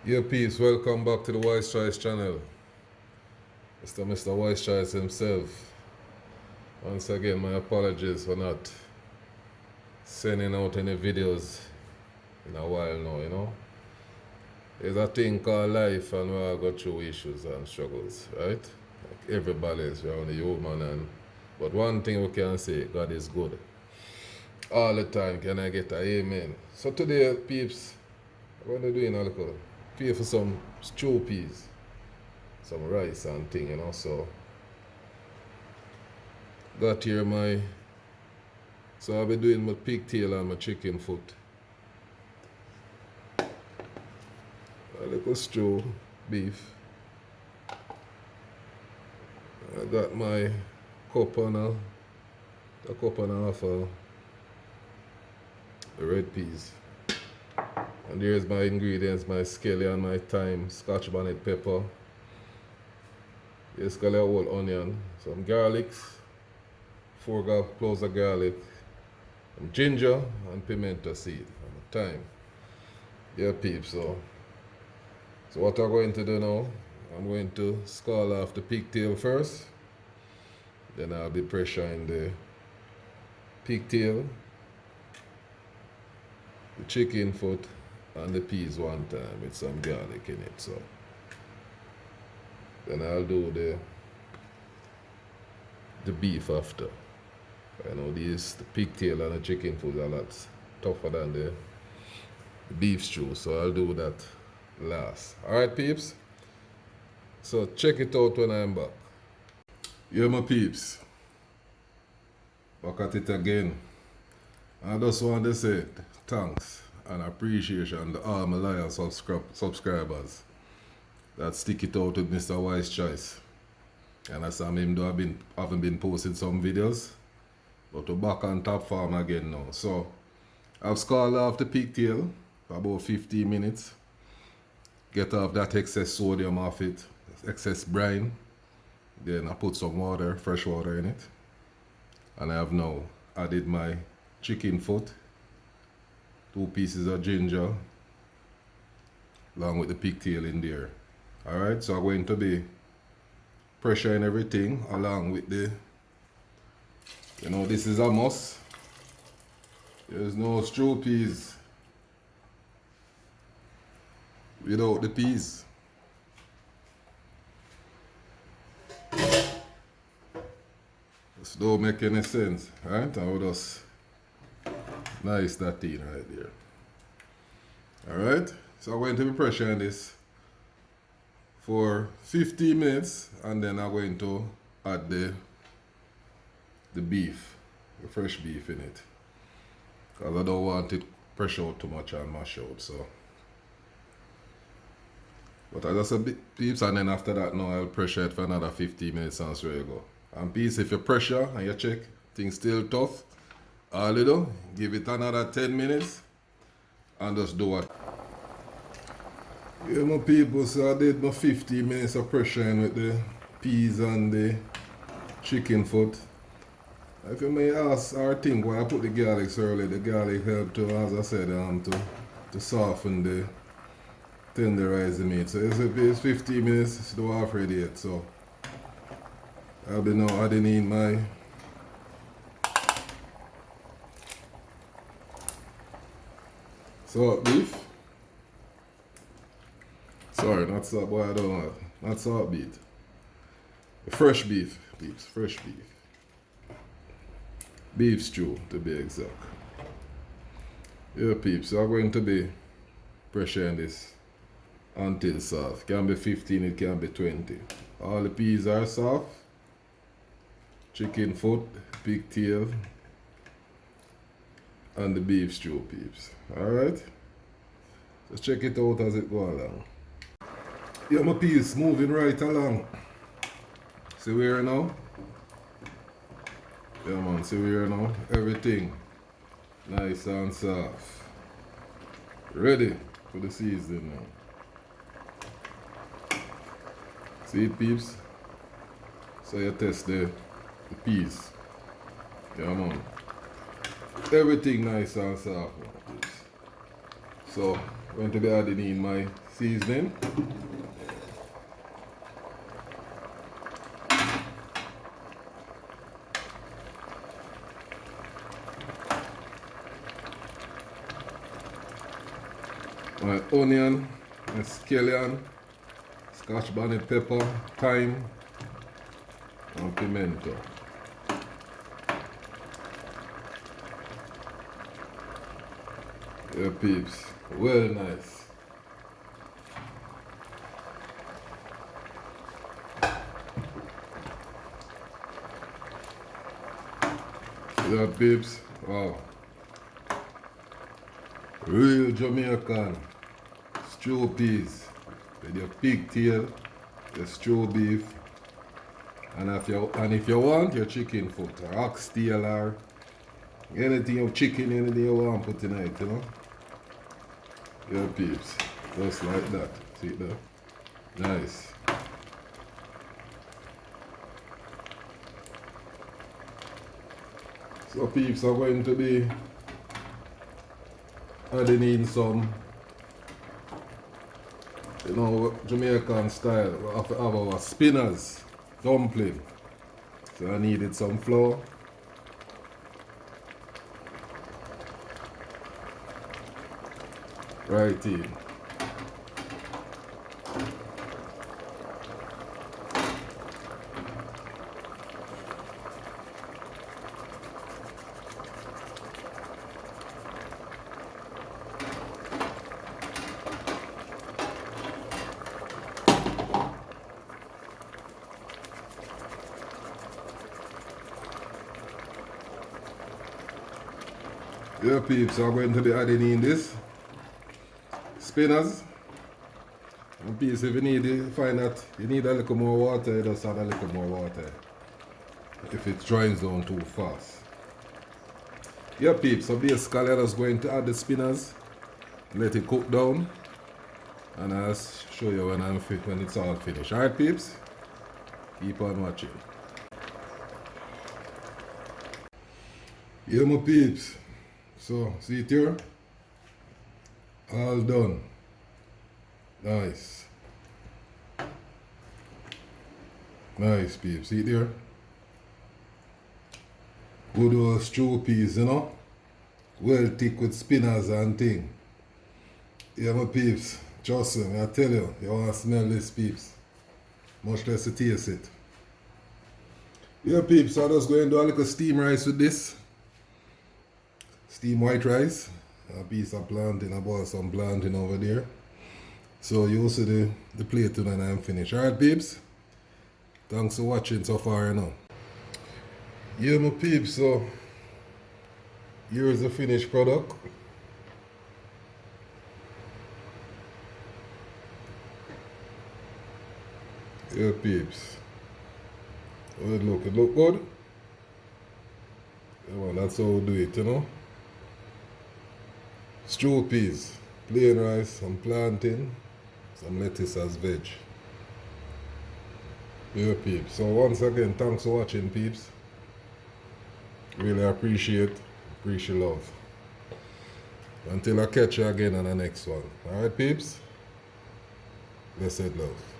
Yeah, peeps, welcome back to the Wise Choice channel. Mr. Wise Choice himself. Once again, my apologies for not sending out any videos in a while now. There's a thing called life and we all go through issues and struggles, right? Like everybody is, we're only human but one thing we can say, God is good. All the time, can I get an amen? So today, peeps, I'm going to do a little pay for some stew peas. Some rice and thing, so got here so I'll be doing my pigtail and my chicken foot. A little stew beef. I got my cup and a half of the red peas. And here's my ingredients, my scallion, my thyme, scotch bonnet pepper. Here's a whole onion, some garlics, 4 cloves of garlic, some ginger and pimento seed, and thyme. Yeah, peeps, so what I'm going to do now, I'm going to scald off the pigtail first. Then I'll be pressuring the pigtail, the chicken foot, and the peas one time with some garlic in it. So then I'll do the beef after. I know the pigtail and the chicken foot are a lot tougher than the beef stew, so I'll do that last. Alright, peeps? So check it out when I'm back. Yeah, my peeps. Back at it again. I just want to say thanks and appreciation to all my loyal subscribers that stick it out with Mr. Wise Choice. And as I'm him, haven't been posting some videos, but we're back on top form again now. So I've scalded off the pigtail for about 15 minutes. Get off that excess sodium off it, excess brine. Then I put some water, fresh water in it. And I have now added my chicken foot, 2 pieces of ginger, along with the pigtail in there. Alright, so I'm going to be pressuring everything along with this is a must. There's no stew peas without the peas. This don't make any sense, right? I will just nice that thing right there. Alright, so I'm going to be pressuring this for 15 minutes and then I'm going to add the beef, the fresh beef in it, because I don't want it pressure out too much and mash out. So but I just a bit peeps, and then after that now I'll pressure it for another 15 minutes and so you go. And peeps, if you pressure and you check things still tough, all you do, give it another 10 minutes and just do it. Yeah, my people, so I did my 15 minutes of pressuring with the peas and the chicken foot. If you may ask or think why I put the garlic so early, the garlic helped to, as I said, to soften the tenderize the meat. So it's 15 minutes, it's not half ready yet, so I'll be now adding in my salt beef. Sorry, not salt, boy, I don't know. Not salt beef. Fresh beef, peeps, fresh beef. Beef stew, to be exact. Yeah, peeps, so I'm going to be pressuring this until soft. Can be 15, it can be 20. All the peas are soft. Chicken foot, pigtail, and the beef stew, peeps. Alright? So check it out as it go along. Yeah, my peas moving right along. See where now? Yeah, man, see where now? Everything nice and soft. Ready for the season now. See it, peeps? So you test the peas. Yeah, man. Everything nice and soft now, peeps. So I'm going to be adding in my seasoning. My onion, my scallion, scotch bonnet pepper, thyme, and pimento. Yeah, peeps, well nice. Yeah, peeps, wow. Real Jamaican stew peas with your pigtail, your stew beef, and if you want your chicken foot or oxtail or anything of chicken, anything you want put in it, you know. Yeah, peeps, just like that. See it there? Nice. So peeps are going to be adding in some, you know, Jamaican style of our spinners dumpling. So I needed some flour. Right in. Yeah, peeps, I'm going to be adding in this spinners. And peeps, if you need it, find that you need a little more water, you just add a little more water. If it dries down too fast. Yeah, peeps, so basically I'm just going to add the spinners, let it cook down, and I'll show you when it's all finished. Alright, peeps? Keep on watching. Yeah, my peeps. So, see it here? All done. Nice. Nice, peeps. See it there? Good old stew peas, you know? Well thick with spinners and thing. Yeah, my peeps. Trust me, I tell you, you want to smell this, peeps. Much less to taste it. Yeah, peeps, so I'm just going to do a little steam rice with this. Steam white rice. A piece of plantain, I bought some plantain over there. So you'll see the plate when I'm finished. Alright, peeps? Thanks for watching so far, you know. Yeah, my peeps, so here's the finished product. Yeah, peeps. How it look? It look good? Yeah, well, that's how we do it, you know. Stew peas, plain rice, some plantain, some lettuce as veg. Yeah, peeps. So once again, thanks for watching, peeps. Really appreciate love. Until I catch you again on the next one. Alright, peeps? Blessed love.